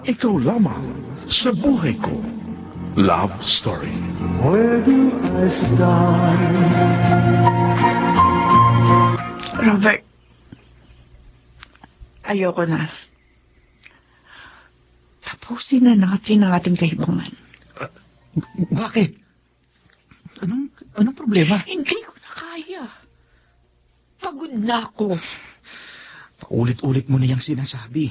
ikaw lamang sa buhay ko. Love Story. Where do I start? Robert, ayoko na. Tapusin na natin ang ating kaibangan. Bakit? Anong problema? Hindi ko na kaya. Pagod na ako. Paulit-ulit mo na yung sinasabi.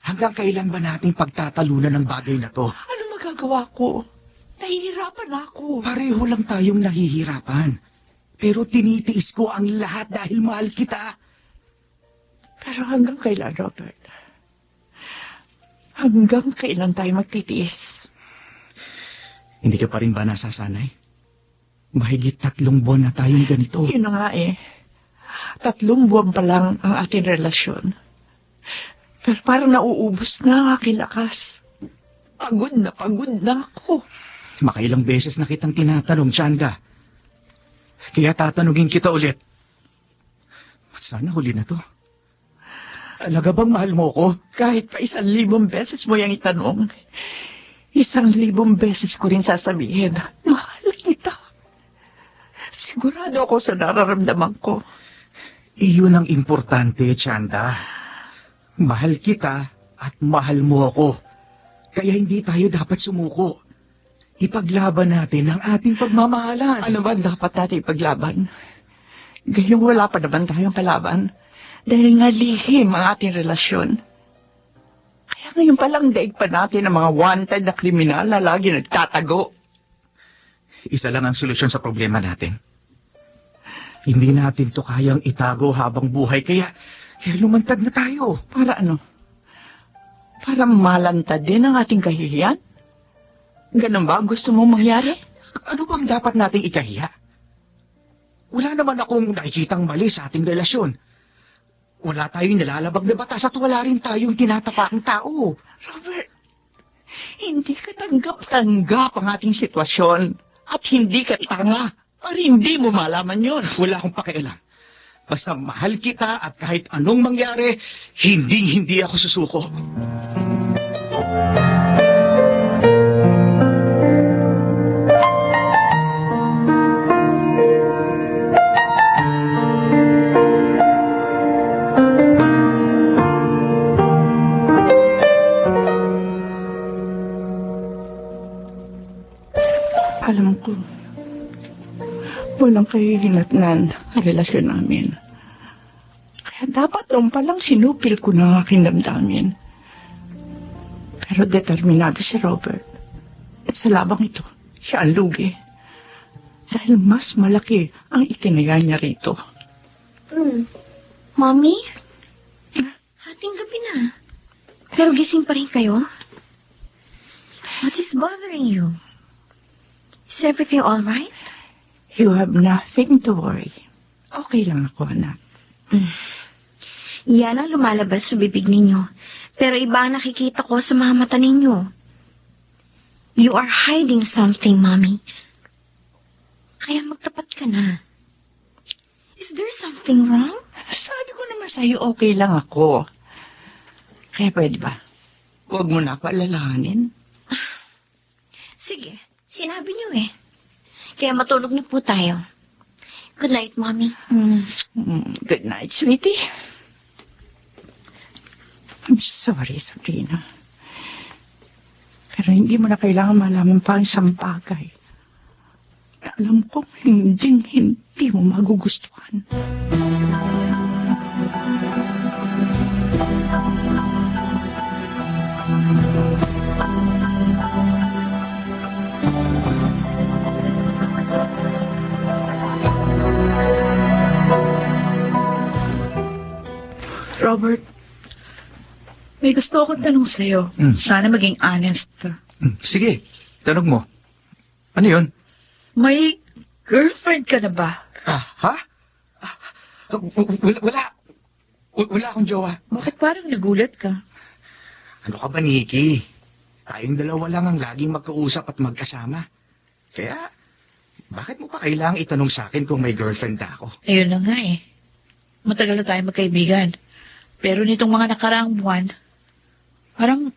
Hanggang kailan ba nating pagtatalunan ng bagay na to? Ano magagawa ko? Nahihirapan ako. Pareho lang tayong nahihirapan. Pero tinitiis ko ang lahat dahil mahal kita. Pero hanggang kailan, Robert? Hanggang kailan tayo magtitiis? Hindi ka pa rin ba nasasanay? Mahigit 3 buwan na tayong ganito. Yun na nga eh. 3 buwan pa lang ang ating relasyon. Pero parang nauubos na ang aking lakas. Pagod na ako. Makailang beses na kitang tinatanong, Chanda. Kaya tatanungin kita ulit. At sana huli na to. Talaga bang mahal mo ko? Kahit pa 1,000 beses mo yung itanong, 1,000 beses ko rin sasabihin, mahal kita. Sigurado ako sa nararamdaman ko. Iyon ang importante, Chanda. Mahal kita at mahal mo ako. Kaya hindi tayo dapat sumuko. Ipaglaban natin ang ating pagmamahalan. Ano ba dapat natin ipaglaban? Gayong wala pa naman tayong kalaban. Dahil nga lihim ang ating relasyon. Kaya ngayon palang daig pa natin ang mga wanted na kriminal na lagi nagtatago. Isa lang ang solusyon sa problema natin. Hindi natin to kayang itago habang buhay, kaya lumantad na tayo. Para ano? Para malantad din ang ating kahihiyan? Ganun ba ang gusto mong mangyari? Ano bang dapat nating ikahiya? Wala naman akong nakikitang mali sa ating relasyon. Wala tayong nilalabag na batas at wala rin tayong tinatapakang tao. Robert, hindi ka tanggap-tanggap ang ating sitwasyon at hindi ka tanga para hindi mo malaman yon. Wala akong pakialam. Basta mahal kita at kahit anong mangyari, hindi ako susuko. Alam ko, walang kahihinatnan ang relasyon namin. Kaya dapat noon palang sinupil ko ng aking damdamin. Pero determinado si Robert. At sa labang ito, siya ang lugi. Dahil mas malaki ang itinaya niya rito. Mommy? Hating gabi na. Pero gising pa rin kayo? What is bothering you? Is everything all right? You have nothing to worry. Okay lang ako, anak. Yan ang lumalabas sa bibig ninyo. Pero iba ang nakikita ko sa mga mata ninyo. You are hiding something, Mommy. Kaya magtapat ka na. Is there something wrong? Sabi ko naman sa'yo, okay lang ako. Kaya pwede ba? Huwag mo na ako alalahanin. Sige, sinabi niyo eh. Kaya matulog na po tayo. Good night, Mommy. Good night, sweetie. I'm sorry, Sabrina. Pero hindi mo na kailangan malaman pa ang isang bagay. Alam kong hindi mo magugustuhan. Robert, may gusto akong tanong sa'yo. Sana maging honest ka. Sige, tanong mo. Ano yun? May girlfriend ka na ba? Ha? Wala akong jowa. Bakit parang nagulat ka? Ano ka ba, Nikki? Tayong dalawa lang ang laging magkausap at magkasama. Kaya, bakit mo pa kailangang itanong sa akin kung may girlfriend ako? Ayun na nga eh. Matagal na tayo magkaibigan. Pero nitong mga nakaraang buwan, parang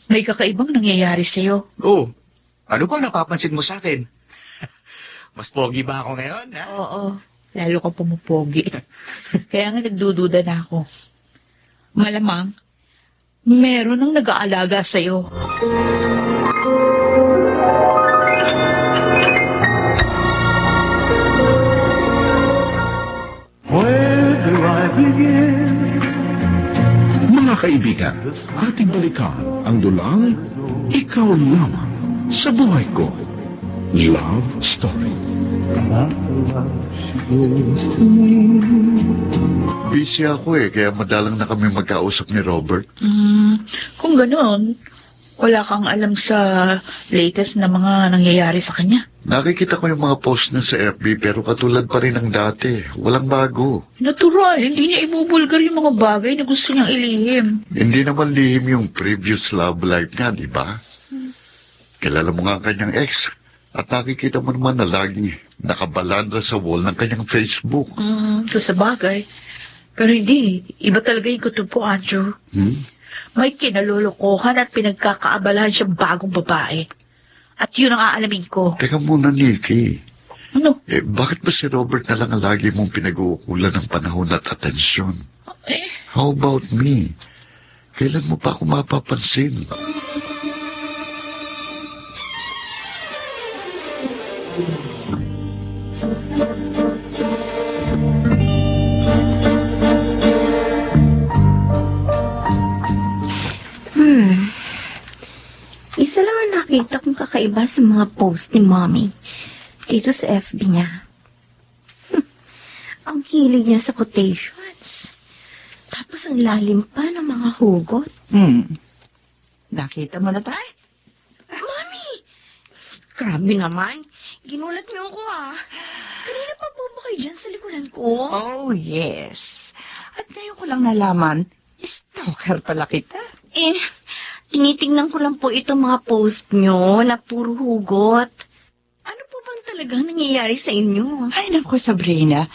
May kakaibang nangyayari sa'yo. Oh, ano bang napapansin mo sa akin? Mas pogi ba ako ngayon, ha? Oo, lalo kang pumupogi. Kaya nga nagdududa na ako. Malamang, meron ang nag-aalaga sa'yo. Where do I begin? Mga kaibigan, ating balikan ang dulang Ikaw Lamang sa Buhay Ko. Love Story. Not the love she gives to me. Busy ako kaya madalang na kami magkausap ni Robert. Kung gano'n, wala kang alam sa latest na mga nangyayari sa kanya. Nakikita ko yung mga post niya sa FB pero katulad pa rin ng dati. Walang bago. Natural, hindi niya ibubulgar yung mga bagay na gusto niyang ilihim. Hindi naman lihim yung previous love life niya, di ba? Kilala mo nga ang kanyang ex. At nakikita mo naman na lagi nakabalandra sa wall ng kanyang Facebook. So sa bagay. Pero hindi, iba talaga yung kutubo, Andrew. May kinalolokohan at pinagkakaabalahan siyang bagong babae. At yun ang aalamin ko. Teka muna, Nikki. Ano? Bakit ba si Robert na lang ang lagi mong pinag-uukulan ng panahon at atensyon? Eh, How about me? Kailan mo pa ako mapapansin? Isa lang ang nakita kong kakaiba sa mga post ni Mommy dito sa FB niya. Ang hilig niya sa quotations. Tapos ang lalim pa ng mga hugot. Nakita mo na tayo? Mommy! Grabe naman. Ginulat niyo ako Kanina pa po ba kayo dyan sa likuran ko? Oh, yes. At ngayon ko lang nalaman, stalker pala kita. Tinitingnan ko lang po itong mga post niyo na puro hugot. Ano po bang talagang nangyayari sa inyo? Ay, naku, Sabrina.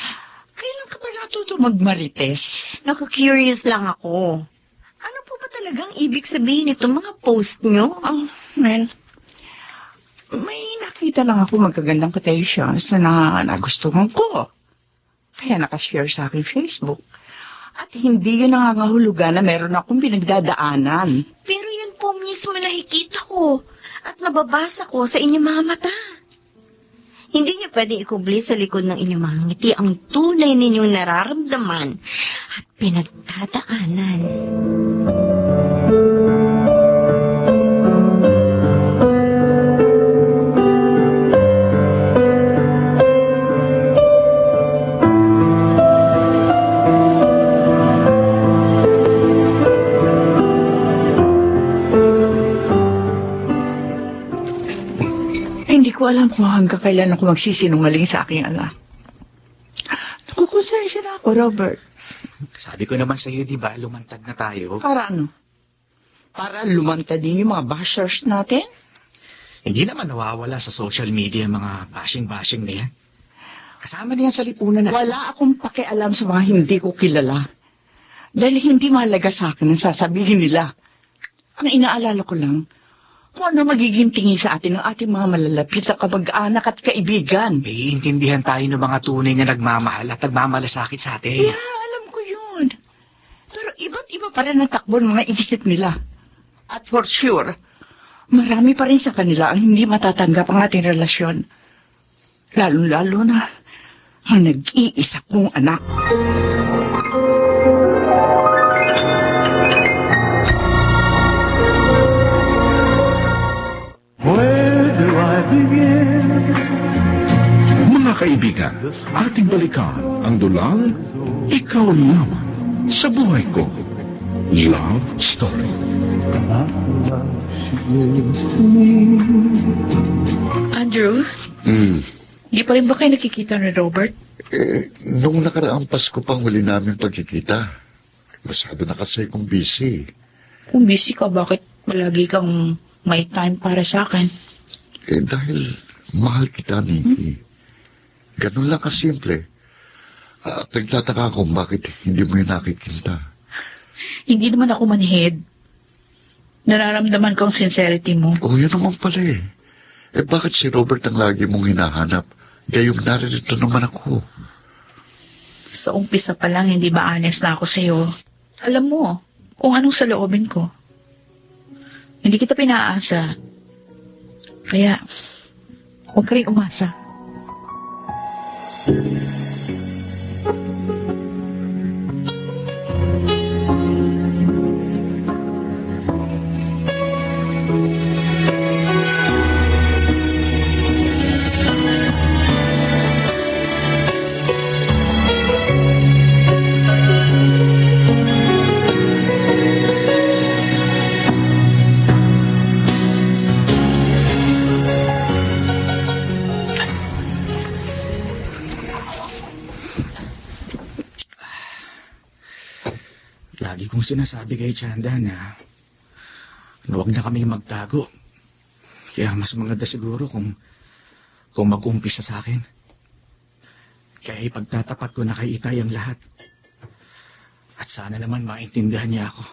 Kailan ka ba natuto magmarites? Naku-curious lang ako. Ano po ba talagang ibig sabihin itong mga post niyo? Oh, well, may nakita lang ako magagandang quotations na nagustuhan ko. Kaya nakashare sa akin Facebook. At hindi yun nangangahulugan na meron akong pinagdadaanan. Pero yan po mismo nakikita ko at nababasa ko sa inyong mga mata. Hindi niyo pwedeng ikubli sa likod ng inyong mga ngiti ang tunay ninyong nararamdaman at pinagdadaanan. Hindi ko alam kung hanggang kailan ako magsisinungaling sa aking anak. Nakukonsensya na ako, Robert. Sabi ko naman sa'yo, di ba, lumantad na tayo. Para ano? Para lumantad din yung mga bashers natin? Hindi naman nawawala sa social media ang mga bashing-bashing na yan. Kasama na yan sa lipunan na. Wala akong pakialam sa mga hindi ko kilala. Dahil hindi mahalaga sa akin ang sasabihin nila. Ang inaalala ko lang, kung ano magiging tingin sa atin ng ating mga malalapit na kamag-anak at kaibigan. May intindihan tayo ng mga tunay na nagmamahal at nagmamalasakit sa atin. Yeah, alam ko yun. Pero iba't iba pa rin ang takbo ng mga isip nila. At for sure, marami pa rin sa kanila ang hindi matatanggap ang ating relasyon. Lalo-lalo na ang nag-iisa kong anak. Where do I begin? Mga kaibigan, ating balikan ang dulang Ikaw Lamang sa Buhay Ko. Love Story. Not the love she gives to me. Andrew, di pa rin ba kayo nakikita ni Robert? Nung nakaraang Pasko pang huli namin pagkikita. Masyado na kasi kung busy. Kung busy ka, bakit malagi kang may time para sa akin? Dahil mahal kita, Nikki. Ganun lang kasimple. At nagtataka ako bakit hindi mo yun nakikita. Hindi naman ako manhid. Nararamdaman ko ang sincerity mo. Oh, yun naman pala eh. Eh, bakit si Robert ang lagi mong hinahanap? Gayong naririto naman ako. Sa umpisa pa lang, hindi ba honest na ako sa'yo? Alam mo kung anong saloobin ko. Hindi kita pinaasa. Kaya, huwag ka rin umasa. Lagi kong sinasabi kay Chanda na huwag na kaming magtago. Kaya mas maganda siguro kung mag-umpisa sa akin. Kaya ipagtatapat ko na kay Itay ang lahat. At sana naman maintindihan niya ako.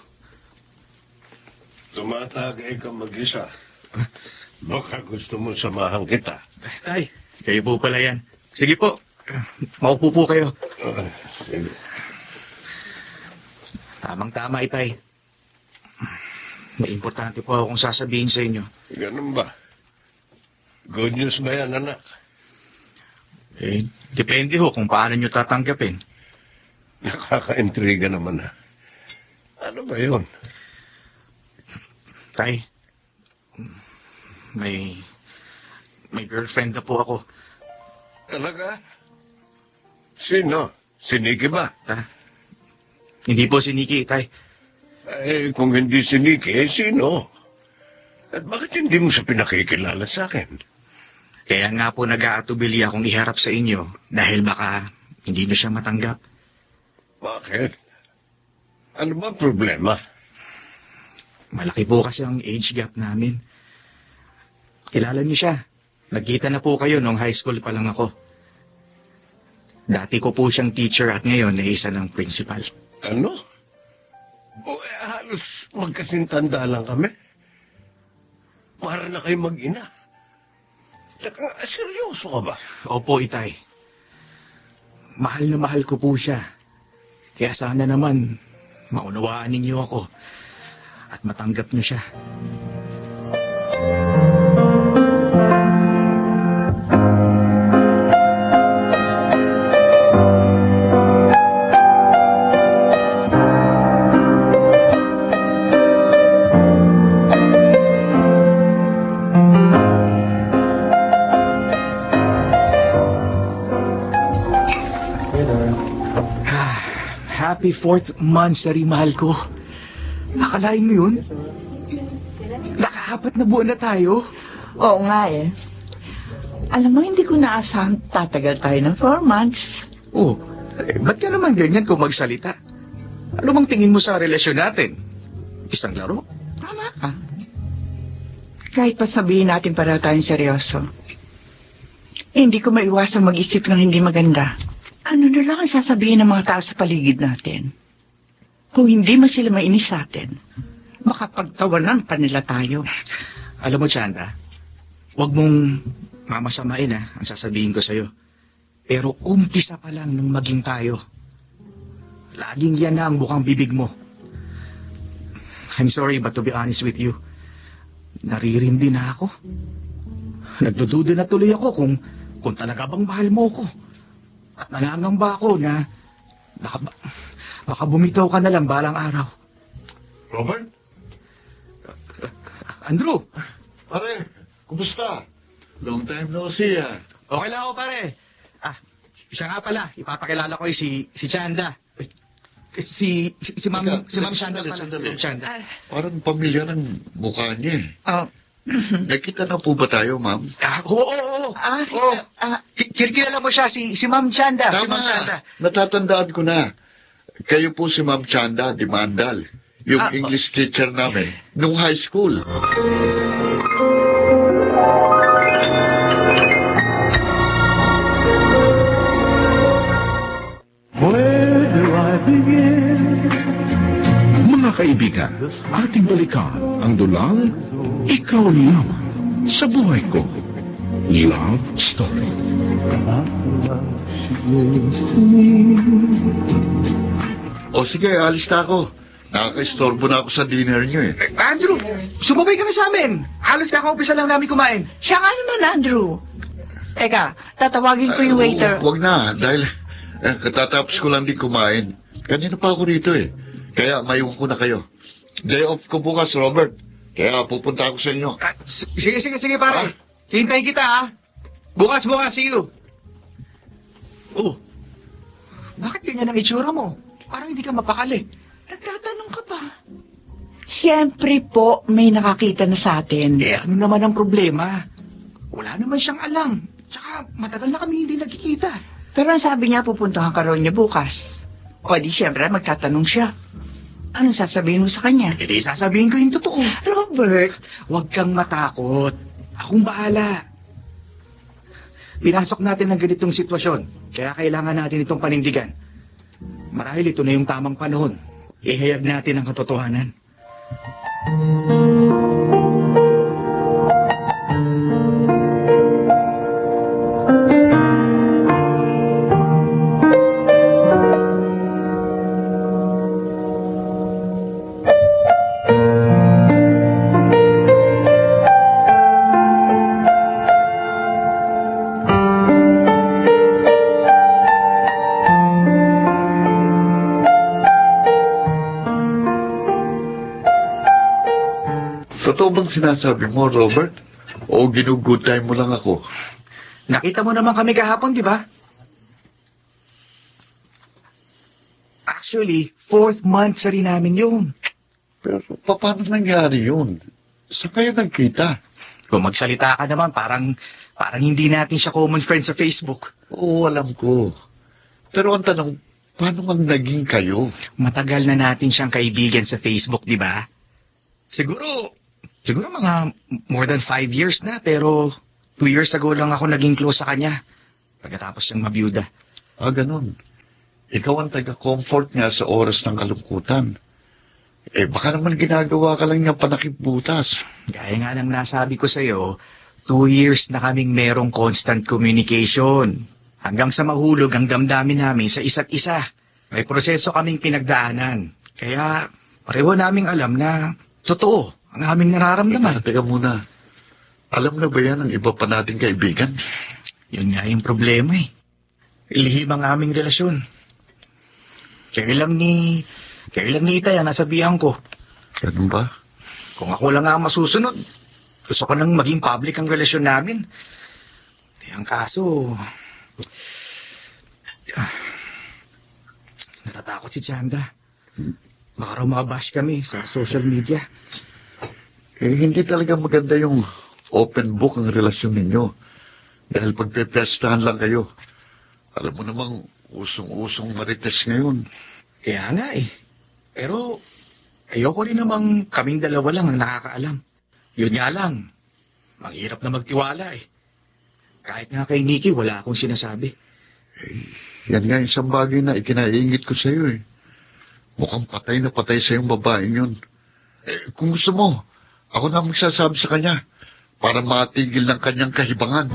Tumatagay ka mag-isa. Baka gusto mo samahan kita. Tay, kayo po pala yan. Sige po, maupo po kayo. Sige. Tamang-tama, Itay. May importante po akong sasabihin sa inyo. Ganun ba? Good news ba yan, anak? Eh, depende ho kung paano nyo tatanggapin. Nakaka-intriga naman, ha? Ano ba yun? Tay, may girlfriend na po ako. Talaga? Sino? Si Nikki ba? Hindi po si Nikki, Tay. Eh, kung hindi si Nikki, sino? At bakit hindi mo siya pinakikilala sa akin? Kaya nga po nag-aatubili akong iharap sa inyo dahil baka hindi nyo siya matanggap. Bakit? Ano ba problema? Malaki po kasi ang age gap namin. Kilala niyo siya. Nagkita na po kayo nung high school pa lang ako. Dati ko po siyang teacher at ngayon ay isa ng principal. Ano? Halos magkasintanda lang kami. Para na kayo mag-ina. Teka, seryoso ka ba? Opo, Itay. Mahal na mahal ko po siya. Kaya sana naman maunawaan ninyo ako at matanggap niyo siya. Happy 4th monthsary, mahal ko. Akalain mo yun? Naka-4 na buwan na tayo. Oo nga eh. Alam mo, hindi ko naasahan tatagal tayo ng 4 months. Oh, ba't ka naman ganyan kung magsalita? Ano bang tingin mo sa relasyon natin? Isang laro? Tama ka. Kahit pa sabihin natin para tayong seryoso, hindi ko maiwasan mag-isip ng hindi maganda. Ano na lang ang sasabihin ng mga tao sa paligid natin? Kung hindi man sila mainis sa atin, baka pagtawanan pa nila tayo. Alam mo, Chanda, huwag mong mamasamain ang sasabihin ko sa'yo. Pero umpisa pa lang nung maging tayo. Laging yan na ang bukang bibig mo. I'm sorry, but to be honest with you, naririndi na ako. Nagdududa na tuloy ako kung talaga bang mahal mo ko. At nangangamba ako na baka bumitaw ka na lang balang araw. Robert? Andrew! Pare, kumusta? Long time no see, Okay lang ako, pare. Siya nga pala, ipapakilala ko si Chanda. Si Ma'am Chanda pala. Sandali. Chanda. Parang pamilya ng mukha niya eh. Oh. Nakita na po ba tayo, ma'am? Oo. Kilala mo siya, si Ma'am Chanda. Si Tama, Ma'am Chanda. natatandaan ko na. Kayo po si Ma'am Chanda di Mandal. Yung English teacher namin nung high school. Where do I begin? Mga kaibigan, ating balikan ang dulang Ikaw Lamang sa Buhay Ko. Love Story. After love she gives to me. O sige, alis na ako. Nakaka-istorbo na ako sa dinner niyo eh. Andrew, sumabay ka na sa amin. Halos kakaumpisa lang namin kumain. Siya nga naman, Andrew. Teka, tatawagin ko yung waiter. Huwag na, dahil katatapos ko lang din kumain. Kanina pa ako rito eh. Kaya mayroon ko na kayo. Day off ko bukas, Robert. Kaya pupunta ako sa inyo. Sige, pare. Hintayin kita, ha? Bukas, see you. Oh, bakit ganyan ang itsura mo? Parang hindi ka mapakali. Nagtatanong ka pa. Siyempre po, may nakakita na sa atin. Ano naman ang problema? Wala naman siyang alam. Tsaka matagal na kami hindi nagkikita. Pero ang sabi niya, pupuntahan ka raw niya bukas. O di siyempre, magtatanong siya. Anong sasabihin mo sa kanya? Hindi sasabihin ko yung totoo. Robert! Huwag kang matakot. Akong bahala. Pinasok natin ng ganitong sitwasyon. Kaya kailangan natin itong panindigan. Marahil ito na yung tamang panahon. Ihayag natin ang katotohanan. Totoo bang sinasabi mo, Robert? O ginugood time mo lang ako? Nakita mo naman kami kahapon, di ba? Actually, 4th month sa rin namin yun. Pero paano nangyari yun? Saan kayo nagkita? Kung magsalita ka naman, parang hindi natin siya common friend sa Facebook. Oo, alam ko. Pero ang tanong, paano nga naging kayo? Matagal na natin siyang kaibigan sa Facebook, di ba? Siguro mga more than 5 years na, pero 2 years ago lang ako naging close sa kanya. Pagkatapos siyang mabiyuda. Ganun. Ikaw ang taga-comfort niya sa oras ng kalungkutan. Baka naman ginagawa ka lang niyang panakipbutas. Gaya nga ng nasabi ko sa'yo, 2 years na kaming merong constant communication. Hanggang sa mahulog ang damdamin namin sa isa't isa. May proseso kaming pinagdaanan. Kaya pareho naming alam na totoo ang aming nararamdaman. Teka muna. Alam na ba yan ang iba pa nating kaibigan? Yun nga yung problema eh. Lihim ang aming relasyon. Kaya lang ni Itay ang nasabihan ko. Ganun ba? Kung ako lang ang masusunod, gusto ko nang maging public ang relasyon namin. Ang kaso, natatakot si Chanda. Baka raw mabash kami sa social media. Hindi talaga maganda yung open book ang relasyon ninyo. Dahil pagpepestahan lang kayo. Alam mo namang usong-usong marites ngayon. Kaya nga eh. Pero ayoko rin namang kaming dalawa lang ang nakakaalam. Yun nga lang, mahirap na magtiwala eh. Kahit nga kay Nikki, wala akong sinasabi. Yan nga isang bagay na ikinaingit ko sa'yo eh. Mukhang patay na patay sa'yong babaeng yun. Kung gusto mo, ako na magsasabi sa kanya para matigil ng kanyang kahibangan.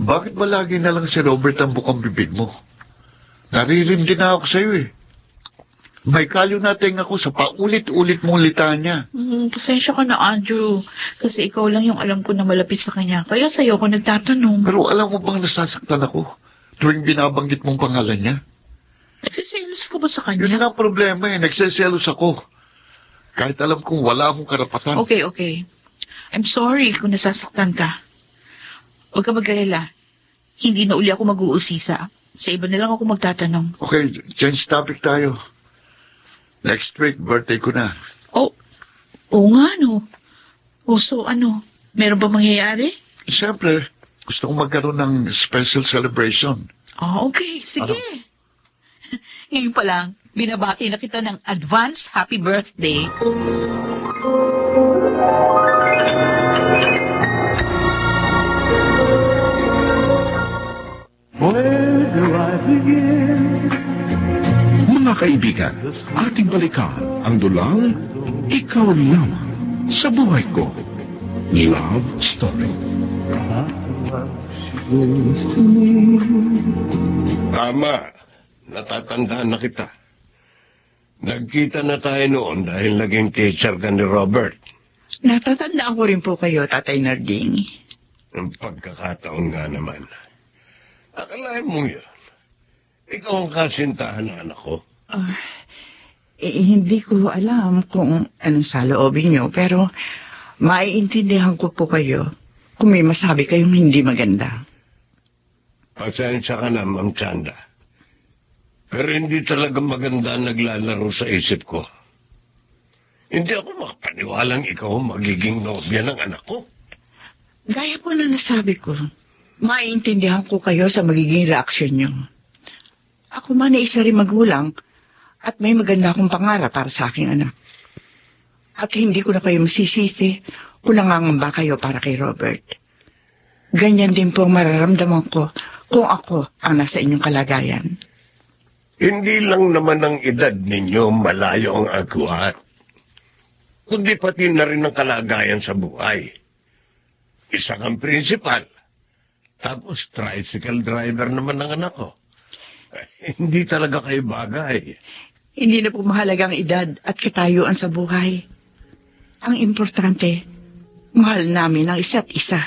Bakit ba lagi na lang si Robert ang bukang bibig mo? Naririndi na ako sa'yo eh. May kalyo natin ako sa paulit-ulit mong litanya. Pasensya ka na, Andrew. Kasi ikaw lang yung alam ko na malapit sa kanya. Kaya sa'yo ako nagtatanong. Pero alam mo bang nasasaktan ako tuwing binabanggit mong pangalan niya? Nagsiselos ka ba sa kanya? Yun nga ang problema eh. Nagsiselos ako. Kahit alam kong wala akong karapatan. Okay. I'm sorry kung nasasaktan ka. Huwag ka mag-alala. Hindi na uli ako mag-uusisa. Sa iba na lang ako magtatanong. Okay, change topic tayo. Next week, birthday ko na. Oo nga, no. So, meron ba mangyayari? Siyempre, gusto kong magkaroon ng special celebration. Okay. Sige. Ngayon pa lang. Binabati na kita ng advance happy birthday. Where do I begin? Mga kaibigan, ating balikan ang dulang Ikaw Lamang sa Buhay Ko. Love Story. Not the love she gives to me. Tama. Natatandaan na kita. Nagkita na tayo noon dahil naging teacher ka ni Robert. Natatandaan ko rin po kayo, Tatay Narding. Ang pagkakataon nga naman. Akalain mo yun. Ikaw ang kasintahan ng anak ko. Hindi ko alam kung anong saloobin niyo, pero maiintindihan ko po kayo kung may masabi kayong hindi maganda. Pasensya ka na, Ma'am Chanda. Pero hindi talaga maganda naglalaro sa isip ko. Hindi ako makapaniwalang ikaw ang magiging nobya ng anak ko. Gaya po na nasabi ko, maiintindihan ko kayo sa magiging reaksyon niyo. Ako man ay isa rin magulang at may maganda akong pangarap para sa aking anak. At hindi ko na kayo masisisi kung nangangamba kayo para kay Robert. Ganyan din po ang mararamdaman ko kung ako ang nasa inyong kalagayan. Hindi lang naman ang edad ninyo malayo ang agwat, kundi pati na rin ang kalagayan sa buhay. Isa kang principal, tapos tricycle driver naman ng anak ko. Hindi talaga kayo bagay. Hindi na po mahalaga ang edad at katayuan sa buhay. Ang importante, mahal namin ang isa't isa.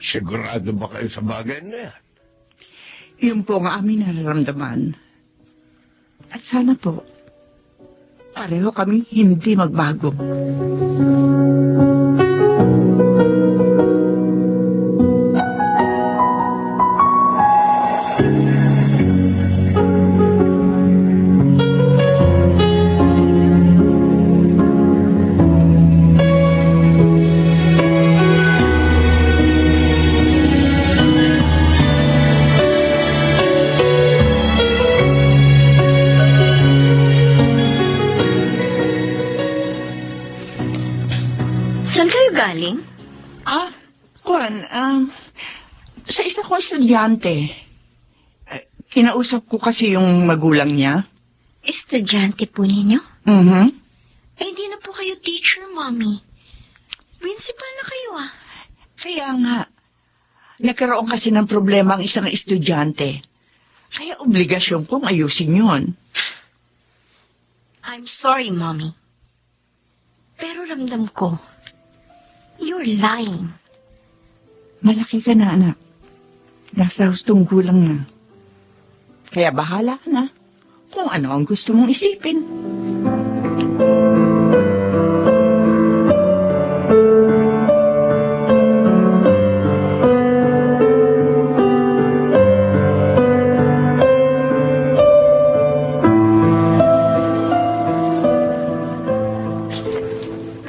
Sigurado ba kayo sa bagay na yan? Yun po ang aming nararamdaman. At sana po, pareho kami hindi magbago. Saan kayo galing? Sa isa kong estudyante. Kinausap ko kasi yung magulang niya. Estudyante po ninyo? Mhm. Eh, hindi na po kayo teacher, Mommy. Principal na kayo, Kaya nga, nagkaroon kasi ng problema ang isang estudyante. Kaya obligasyon kong ayusin yun. I'm sorry, Mommy. Pero ramdam ko, you're lying. Malaki ka na, anak. Nasa hustong gulang na. Kaya bahala ka na kung ano ang gusto mong isipin.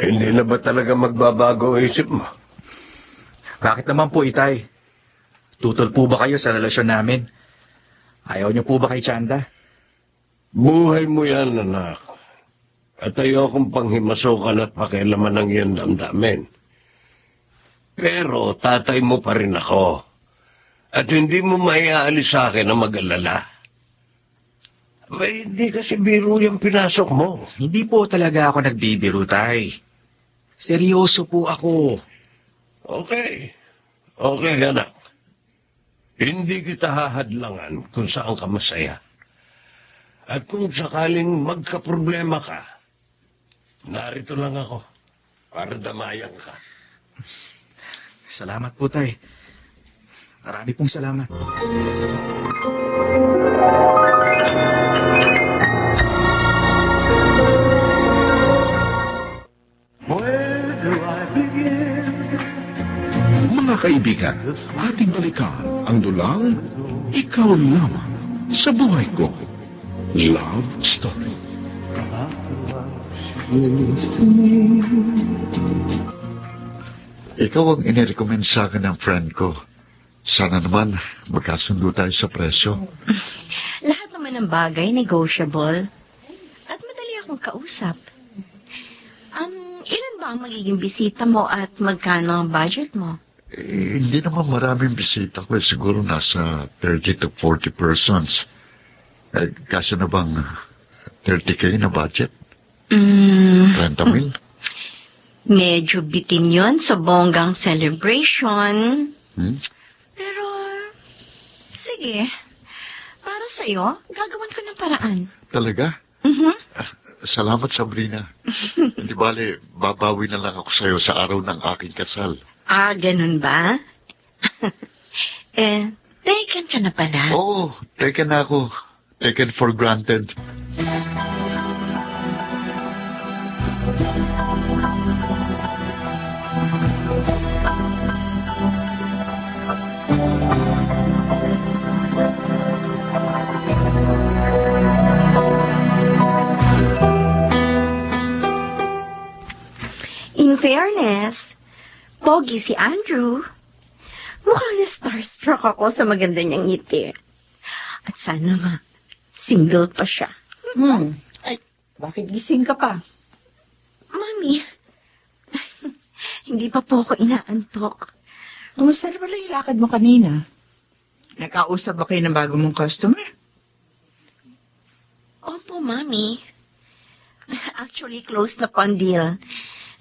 Hindi na ba talaga magbabago ang isip mo? Bakit naman po, Itay? Tutol po ba kayo sa relasyon namin? Ayaw niyo po ba kay Chanda? Buhay mo yan, anak. At ayokong panghimasukan at pakialaman ng iyong damdamin. Pero tatay mo pa rin ako. At hindi mo maiaalis sa akin na mag-alala. Hindi kasi biro yung pinasok mo. Hindi po talaga ako nagbibiro, Tay. Seryoso po ako. Okay. Okay, anak. Hindi kita hahadlangan kung saan ka masaya. At kung sakaling magkaproblema ka, narito lang ako para damayan ka. Salamat po, Tay. Marami pong salamat. Where do I begin? Mga kaibigan, ating balikan ang dulang Ikaw Lamang sa Buhay Ko. Love Story. Not the love she gives to me. Ikaw ang inirecommend sa akin ng friend ko. Sana naman magkasundo tayo sa presyo. Lahat ng naman ang bagay, negotiable. At madali akong kausap. Ilan ba ang magiging bisita mo at magkano ang budget mo? Hindi naman maraming bisita ko. Siguro nasa 30 to 40 persons. Kasi na bang 30K na budget? 30,000? Medyo bitin yon sa bonggang celebration. Pero, sige. Para sa'yo, gagawan ko ng paraan. Talaga? Salamat, Sabrina. Hindi bale, babawi na lang ako sa'yo sa araw ng aking kasal. Ganun ba? Taken ka na pala. Oo, taken na ako. Taken for granted. In fairness, pogi si Andrew. Mukhang na-starstruck ako sa maganda niyang ngiti. At sana nga, single pa siya. Ay, bakit gising ka pa? Mami, hindi pa po ako inaantok. Kumusta na pala yung lakad mo kanina? Nakausap ba kayo ng bago mong customer? Opo, Mami. Actually, close na po ang deal.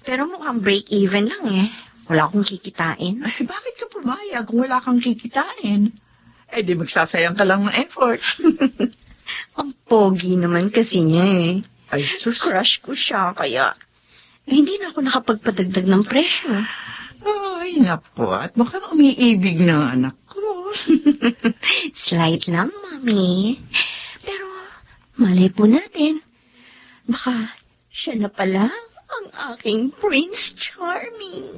Pero mukhang break-even lang eh. Wala akong kikitain. Ay, bakit ka pumayag kung wala kang kikitain? Di magsasayang ka lang ng effort. Ang pogi naman kasi niya eh. Ay, sus. Crush ko siya, kaya hindi na ako nakapagpadagdag ng presyo. Ay, napo. At mukhang umiibig ng anak ko. Slight lang, Mami. Pero, malay po natin. Baka siya na pala ang aking Prince Charming.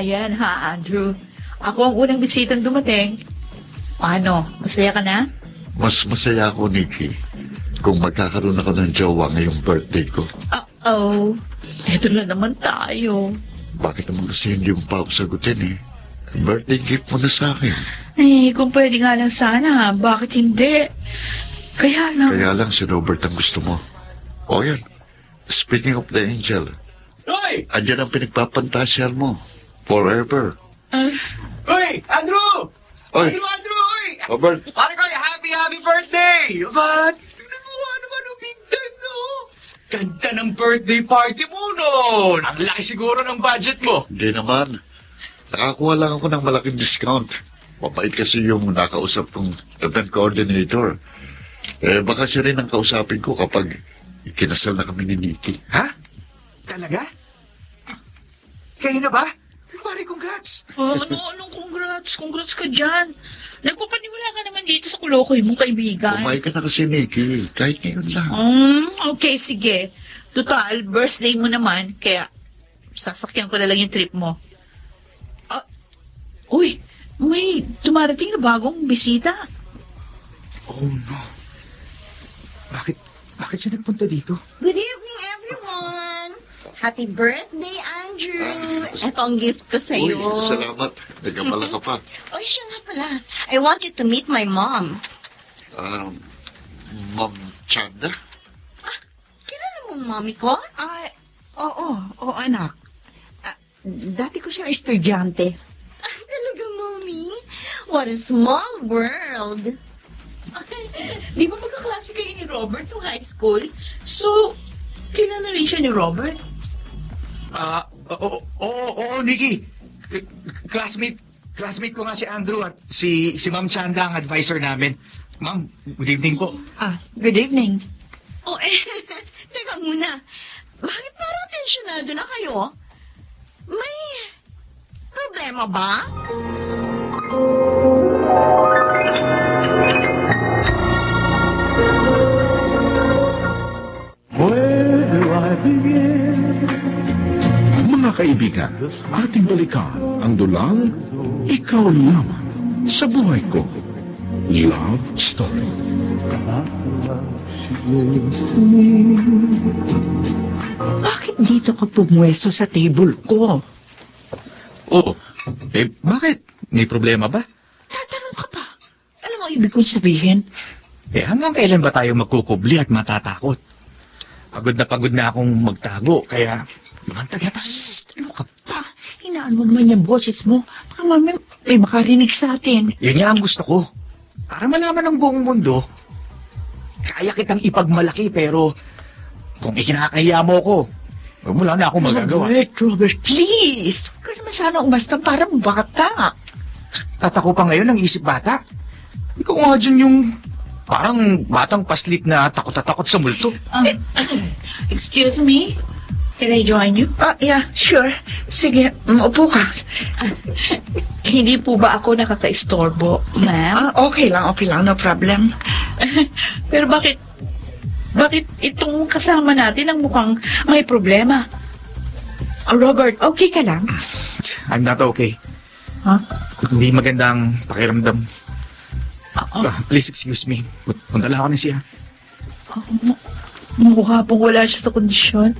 Ayan ha, Andrew. Ako ang unang bisitang dumating. Ano, masaya ka na? Mas masaya ako, Nikki, kung magkakaroon ako ng jowa ngayong birthday ko. Uh-oh. Eto na naman tayo. Bakit naman kasi hindi mo pa ako sagutin eh? Birthday gift mo na sa akin. Kung pwede nga lang sana, bakit hindi? Kaya lang si Robert ang gusto mo. O yan, speaking of the angel, Roy! andyan ang pinagpapantasyal mo. Forever. Uy! Andrew! Oy, Andrew! Uy! Robert, Pare ko, happy birthday! But, tignan mo naman ang bigdas, oh! Ganda ng birthday party mo noon! Ang laki siguro ng budget mo. hindi naman. Nakakuha lang ako ng malaking discount. Mabait kasi yung nakausap kong event coordinator. Baka siya rin ang kausapin ko kapag ikinasal na kami ni Nikki. Ha? Talaga? Kayo na ba? Pare, congrats! Anong congrats? Congrats ka dyan. Nagpapaniwala ka naman dito sa kulokoy mong kaibigan. Kumain ka na kasi, Nikki. Kahit ngayon lang. Okay, sige. Total, birthday mo naman, kaya sasakyan ko na lang yung trip mo. Uy, may dumarating na bagong bisita. Oh, no. Bakit siya nagpunta dito? Good evening, everyone! Happy birthday, Andrew! Ito ang gift ko sa'yo. Uy, salamat. Nagkabala ka pa. Oy, siya nga pala. I want you to meet my mom. Ma'am Chanda? Kilala mo mami ko? Oo, anak. Dati ko siyang estudyante. Talaga, Mommy? What a small world. Di ba magkaklase kayo ni Robert nung high school? So, kilala rin siya ni Robert? Oo, Nikki. Classmate ko nga si Andrew at si Ma'am Chanda ang advisor namin. Ma'am, good evening po. Good evening. Teka muna. Bakit parang tensyonado na kayo? May problema ba? kaibigan, ating balikan ang dulang Ikaw Lamang sa Buhay Ko. Love Story. Not the love she gives to me. Bakit dito ka pumwesto sa table ko? Oh, bakit? May problema ba? Tatanong ka pa. Alam mo ibig kong sabihin? Hanggang kailan ba tayo magkukubli at matatakot? Pagod na akong magtago, kaya lumantag na tayo. Ano ka pa? Hinaan mo naman yung boses mo. Baka mamaya may makarinig sa atin. Yun nga ang gusto ko. Para malaman ng buong mundo, kaya kitang ipagmalaki pero kung ikinakahiya mo ko, wala na akong magagawa. Robert, please. Huwag ka naman sana umasta parang bata. At ako pa ngayon ang isip bata. Ikaw nga dyan yung parang batang paslit na takot sa multo. Excuse me? Can I join you? Yeah, sure. Sige, upo ka. Hindi po ba ako nakaka-istorbo, ma'am? Okay lang, no problem. Pero bakit itong kasama natin ang mukhang may problema? Robert, okay ka lang? I'm not okay. Huh? Hindi magandang pakiramdam. Please excuse me. Punta lang ako ni siya. Mukha pong wala siya sa kondisyon.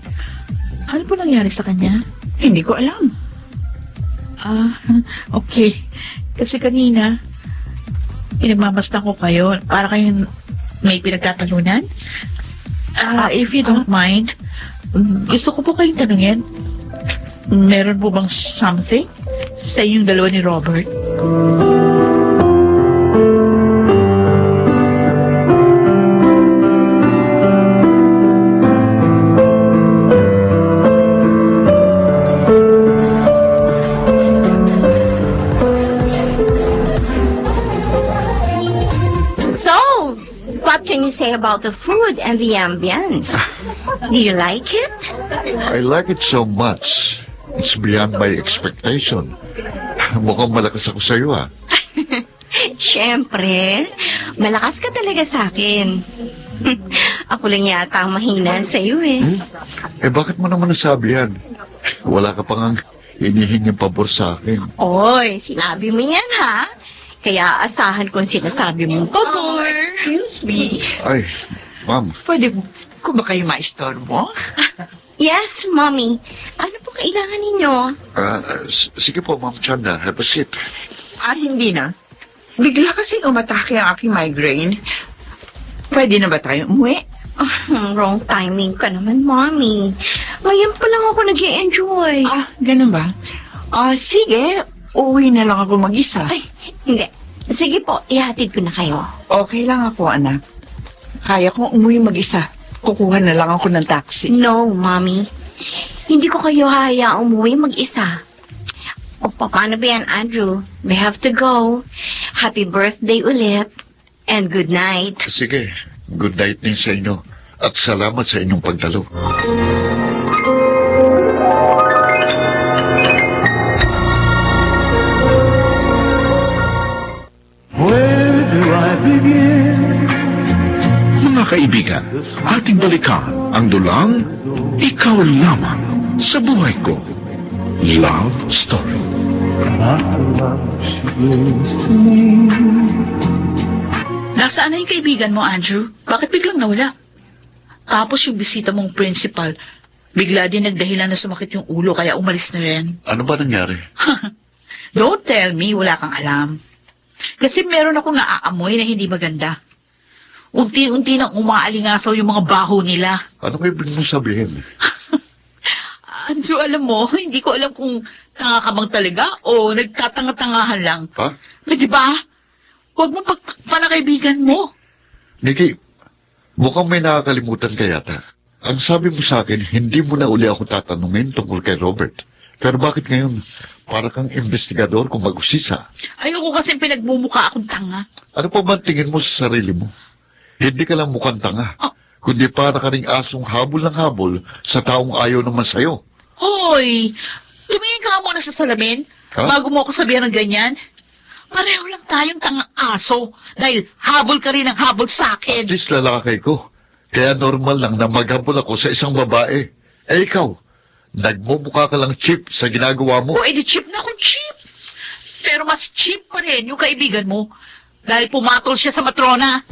Ano po nangyari sa kanya? Hindi ko alam. Okay. Kasi kanina, pinagmamasdan ko kayo para kayong may pinagtatalunan. If you don't mind, gusto ko po kayong tanungin. Meron po bang something sa inyong dalawa ni Robert? What can you say about the food and the ambience? Do you like it? I like it so much. It's beyond my expectation. Mukhang malakas ako sa'yo, Siyempre, malakas ka talaga sa akin. Ako lang yata ang mahina sa'yo Bakit mo naman nasabi yan? Wala ka pang hinihinging pabor sa akin. Oy, sinabi mo yan ha? Kaya asahan kong sinasabi mong pabor. Excuse me. Ay, ma'am. Pwede ko ba kayo maistorbo? Yes, Mommy. Ano po kailangan ninyo? Sige po, Ma'am Chanda. Have a seat. Hindi na. Bigla kasi umatake ang aking migraine. Pwede na ba tayo umuwi? Wrong timing ka naman, Mommy. Ngayon pa lang ako nag-i-enjoy. Ganun ba? Sige, uwi na lang ako mag-isa. Ay, hindi. Sige po, ihatid ko na kayo. Okay lang ako, anak. Kaya kong umuwi mag-isa. Kukuha na lang ako ng taxi. No, Mommy. Hindi ko kayo hayaang umuwi mag-isa. O, paano ba yan, Andrew? We have to go. Happy birthday ulit. And good night. Sige, good night din sa inyo. At salamat sa inyong pagdalo. Where do I begin? Mga kaibigan, ating balikan ang dulang Ikaw Lamang sa Buhay Ko. Love Story. Not the love she gives to me. Nasaan na yung kaibigan mo, Andrew? Bakit biglang nawala? Tapos yung bisita mong principal, bigla din nagdahilan na sumakit yung ulo kaya umalis na rin. Ano ba nangyari? Don't tell me wala kang alam. Kasi meron akong naaamoy na hindi maganda. Unti-unti nang umaalingasaw yung mga baho nila. Ano kayo ibig mong sabihin? Andrew, alam mo, hindi ko alam kung tanga ka bang talaga o nagtatanga-tangahan lang. Ha? Di ba? Huwag mong pagtakpan ang kaibigan mo. Nikki, mukhang may nakakalimutan ka yata. Ang sabi mo sa akin, hindi mo na uli ako tatanungin tungkol kay Robert. Pero bakit ngayon? Para kang investigador kung mag-usisa. Ayoko kasi pinagmumukha akong tanga. Ano pa ba tingin mo sa sarili mo? Hindi ka lang mukhang tanga. Kundi para ka ring asong habol ng habol sa taong ayaw naman sa'yo. Hoy! Tumingin ka nga muna sa salamin bago mo ako sabihan ng ganyan. Pareho lang tayong tangang aso dahil habol ka rin ng habol sa akin. At least lalaki ko. Kaya normal lang na maghabol ako sa isang babae. Ikaw, Nagmumukha ka lang cheap sa ginagawa mo. O, edi cheap na kung cheap. Pero mas cheap pa rin yung kaibigan mo. Dahil pumatol siya sa matrona.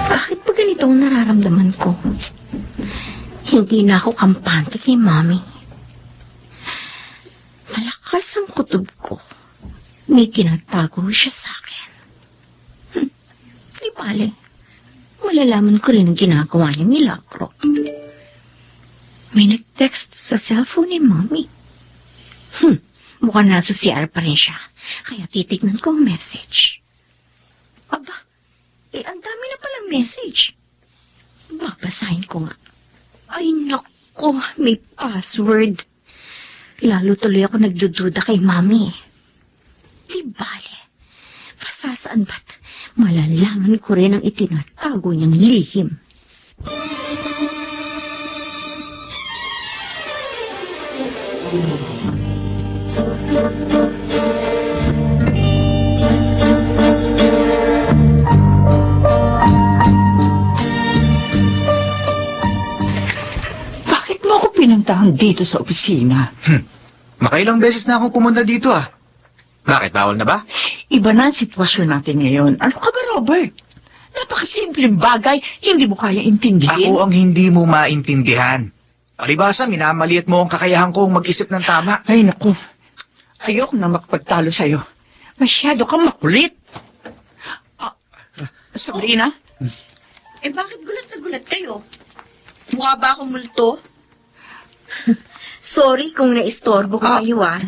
Bakit ba ganito ang nararamdaman ko? Hindi na ako kampante kay Mommy. Malakas ang kutob ko. May tinatago siya sa akin. Di bale, malalaman ko rin ang ginagawa niya, Milagro. May nag-text sa cellphone ni Mommy. Mukhang nasa CR pa rin siya. Kaya titignan ko ang message. Aba, ang dami na palang message. Babasahin ko nga. Ay, naku, may password. Lalo tuloy ako nagdududa kay Mami. Di bale, pasasaan ba't malalaman ko rin ang itinatago niyang lihim. Bakit mo ako pinuntahan dito sa opisina? Makailang beses na akong pumunta dito ah. Bakit, bawal na ba? Iba na ang sitwasyon natin ngayon. Ano ka ba, Robert? Napakasimpleng bagay, hindi mo kaya intindihin. Ako ang hindi mo maintindihan. Palibasa, minamaliit mo ang kakayahan kong mag-isip ng tama. Ay, naku. Ayoko na makapagtalo sa'yo. Masyado kang makulit. Sabrina? Bakit gulat na gulat kayo? Mukha ba akong multo? Sorry kung naistorbo ko kayo, ah.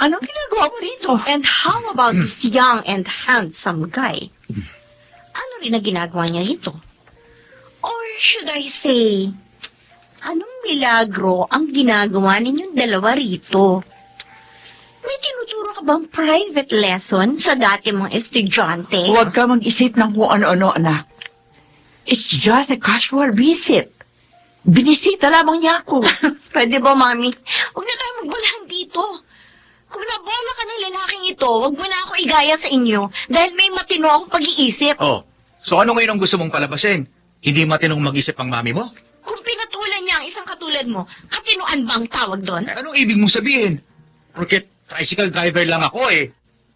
Anong ginagawa mo rito? And how about this young and handsome guy? Ano rin ang ginagawa niya rito? Or should I say, anong milagro ang ginagawa ninyong dalawa rito? May tinuturo ka bang private lesson sa dati mong estudyante? Huwag ka mag-isip ng kung ano-ano, anak. It's just a casual visit. Binisita lamang niya ako. Pwede ba, Mami? Huwag na tayo magbulahan dito. Kung nabola ka ng lalaking ito, huwag mo na ako igaya sa inyo dahil may matino akong pag-iisip. Oh, so ano ngayon ang gusto mong palabasin? Hindi matinong mag-isip ang mami mo? Kung pinatulan niya ang isang katulad mo, katinuan ba ang tawag doon? Anong ibig mong sabihin? Porque tricycle driver lang ako eh.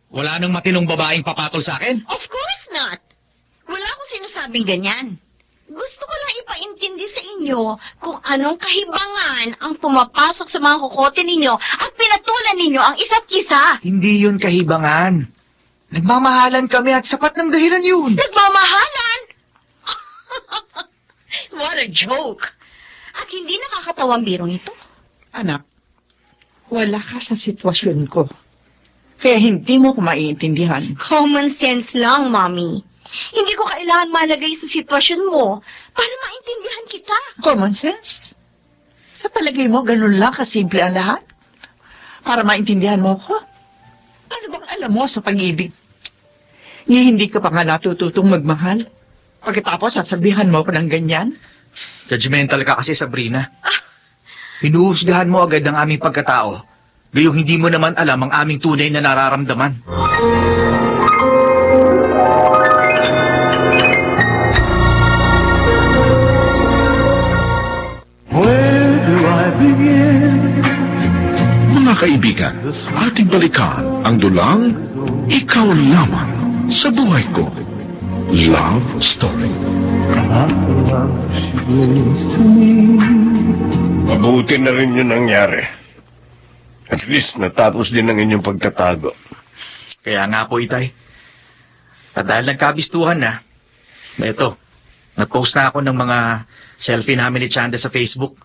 Wala nang matinong babaeng papatol sa akin? Of course not. Wala akong sinasabing ganyan. Gusto ko lang ipaintindi sa inyo kung anong kahibangan ang pumapasok sa mga kokote ninyo at pinatulan ninyo ang isa't isa. Hindi yun kahibangan. Nagmamahalan kami at sapat ng dahilan yun. Nagmamahalan? What a joke. At hindi nakakatawang birong ito. Anak, wala ka sa sitwasyon ko. Kaya hindi mo ko maiintindihan. Common sense lang, Mommy. Hindi ko kailangan malagay sa sitwasyon mo para maintindihan kita. Common sense? Sa palagay mo, ganun lang kasimple ang lahat? Para maintindihan mo ko? Ano bang alam mo sa pag-ibig? Hindi ka pa nga natututong magmahal? Pagkatapos, sasabihan mo ko ng ganyan? Judgmental ka kasi, Sabrina. Hinuhusgahan mo agad ang aming pagkatao. Gayong hindi mo naman alam ang aming tunay na nararamdaman. Where do I begin? Mga kaibigan, ating balikan ang dulang Ikaw Lamang sa Buhay Ko. Love Story. Not the love she gives to me. Mabuti na rin yun nangyari. At least natapos din ang inyong pagtatago. Kaya nga po, Itay. At dahil nagkabistuhan na, eto, nag-post na ako ng mga selfie namin ni Chanda sa Facebook.